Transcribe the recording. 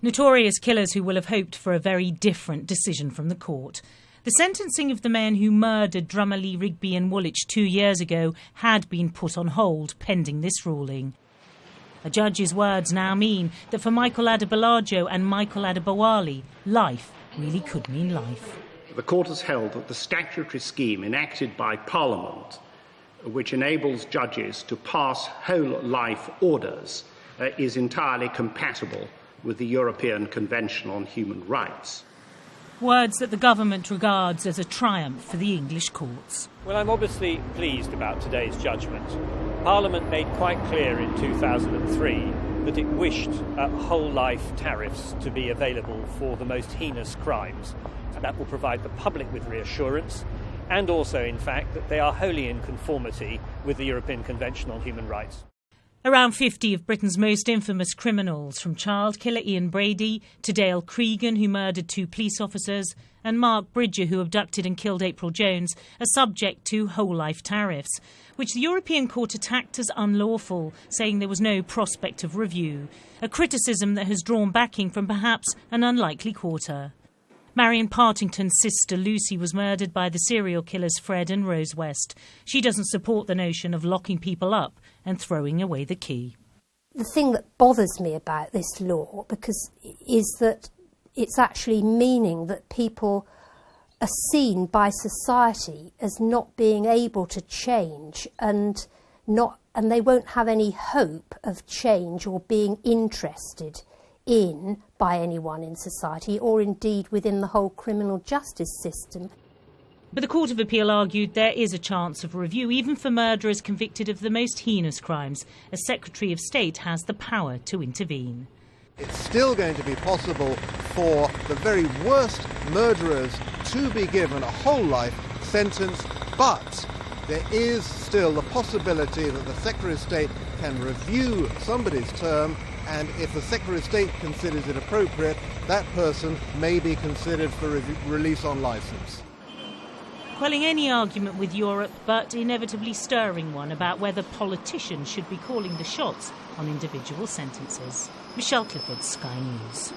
Notorious killers who will have hoped for a very different decision from the court. The sentencing of the men who murdered Drummerly, Rigby and Woolwich 2 years ago had been put on hold pending this ruling. A judge's words now mean that for Michael Adebolajo and Michael Adebowale, life really could mean life. The court has held that the statutory scheme enacted by Parliament, which enables judges to pass whole life orders, is entirely compatible with the European Convention on Human Rights. Words that the government regards as a triumph for the English courts. Well, I'm obviously pleased about today's judgment. Parliament made quite clear in 2003 that it wished whole-life tariffs to be available for the most heinous crimes. That will provide the public with reassurance, and also, in fact, that they are wholly in conformity with the European Convention on Human Rights. Around 50 of Britain's most infamous criminals, from child killer Ian Brady to Dale Cregan, who murdered 2 police officers, and Mark Bridger, who abducted and killed April Jones, are subject to whole-life tariffs, which the European Court attacked as unlawful, saying there was no prospect of review, a criticism that has drawn backing from perhaps an unlikely quarter. Marion Partington's sister Lucy was murdered by the serial killers Fred and Rose West. She doesn't support the notion of locking people up and throwing away the key. The thing that bothers me about this law is that it's actually meaning that people are seen by society as not being able to change and they won't have any hope of change or being interested in by anyone in society or indeed within the whole criminal justice system. But the Court of Appeal argued there is a chance of review, even for murderers convicted of the most heinous crimes, as Secretary of State has the power to intervene. It's still going to be possible for the very worst murderers to be given a whole life sentence, but there is still the possibility that the Secretary of State can review somebody's term, and if the Secretary of State considers it appropriate, that person may be considered for release on licence. Quelling any argument with Europe, but inevitably stirring one about whether politicians should be calling the shots on individual sentences. Michelle Clifford, Sky News.